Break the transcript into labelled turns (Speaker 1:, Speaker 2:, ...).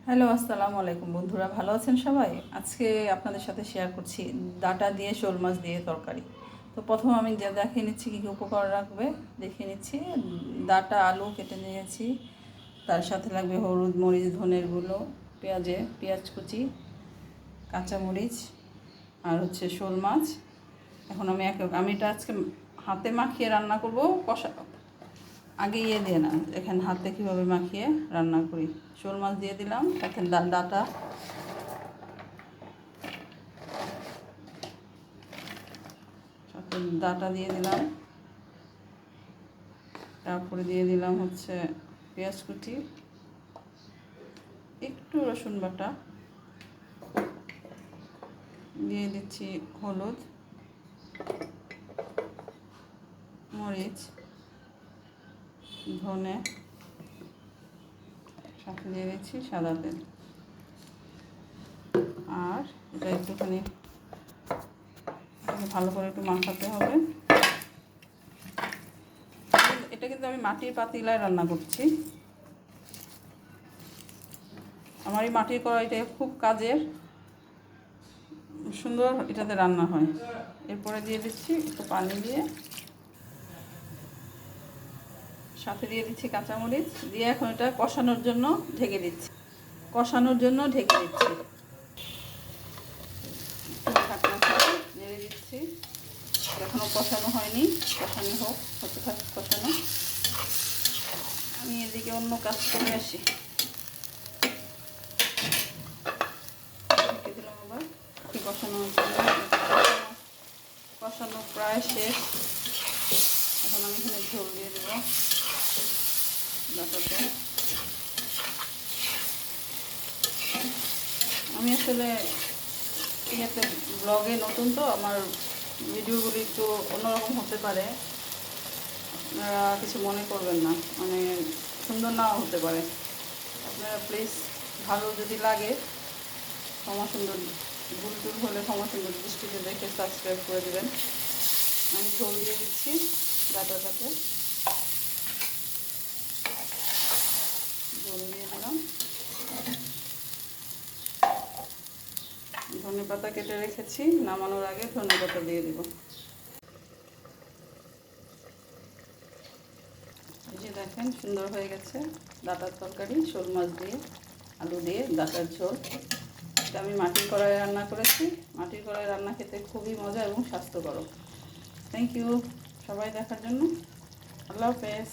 Speaker 1: Hello, আসসালামু আলাইকুম বন্ধুরা, ভালো আছেন সবাই? আজকে আপনাদের সাথে শেয়ার করছি ডাঁটা দিয়ে শোল মাছ দিয়ে তরকারি। তো প্রথম আমি যা দেখিয়ে নিচ্ছি কী কী উপকরণ রাখবে দেখিয়ে নিচ্ছি। ডাঁটা আলু কেটে নিয়েছি, তার সাথে লাগবে হলুদ, মরিচ, ধনের গুঁড়ো, পেঁয়াজ কুচি, কাঁচামরিচ, আর হচ্ছে শোল মাছ। এখন আমি এটা আজকে হাতে মাখিয়ে রান্না করব। আগে দিয়ে না, এখানে হাতে কীভাবে মাখিয়ে রান্না করি। শোল মাছ দিয়ে দিলাম, এখন ডাঁটা, ডাঁটা দিয়ে দিলাম, তারপরে দিয়ে দিলাম হচ্ছে পেঁয়াজ কুচি, একটু রসুন বাটা, দিয়ে দিচ্ছি হলুদ, মরিচ, ধনে, সাথে দিয়ে দিচ্ছি সাদা তেল। আর এটা একটুখানি ভালো করে একটু মাখাতে হবে। এটা কিন্তু আমি মাটির পাতিলায় রান্না করছি। আমার এই মাটির কড়াইটা খুব কাজের, সুন্দর এটাতে রান্না হয়। এরপরে দিয়ে দিচ্ছি একটু পানি দিয়ে, সাথে দিয়ে দিচ্ছি কাঁচামরিচ দিয়ে, এখন এটা কষানোর জন্য ঢেকে দিচ্ছি। নেড়ে দিচ্ছি। এখনও কষানো হয়নি, কষানো। আমি এদিকে অন্য কাজ করে আসি। ঢেকে দিলাম আবার। কষানো প্রায় শেষ। এখন আমি এখানে ঝোল দিয়ে দেবো ডাঁটাতে। আমি আসলে ইয়েতে ব্লগে নতুন, তো আমার ভিডিওগুলি একটু অন্যরকম হতে পারে, আপনারা কিছু মনে করবেন না, মানে সুন্দর নাও হতে পারে। আপনারা প্লিজ ভালো যদি লাগে, ক্ষমা সুন্দর ভুল হলে ক্ষমা সুন্দর দৃষ্টিতে দেখে সাবস্ক্রাইব করে দেবেন। আমি ঝোল দিয়ে দিচ্ছি ডাঁটাটাতে, ঝোল দিয়ে দিলাম। ধনেপাতা কেটে রেখেছি, নামানোর আগে ধনেপাতা দিয়ে দেব। এই যে দেখেন, সুন্দর হয়ে গেছে ডাঁটার তরকারি, শোল মাছ দিয়ে আলু দিয়ে ডাঁটার ঝোল। এটা আমি মাটির কড়াইয়ে রান্না করেছি। মাটির কড়াইয়ে রান্না খেতে খুবই মজা এবং স্বাস্থ্যকর। থ্যাংক ইউ সবাই দেখার জন্য। আল্লাহ হাফেজ।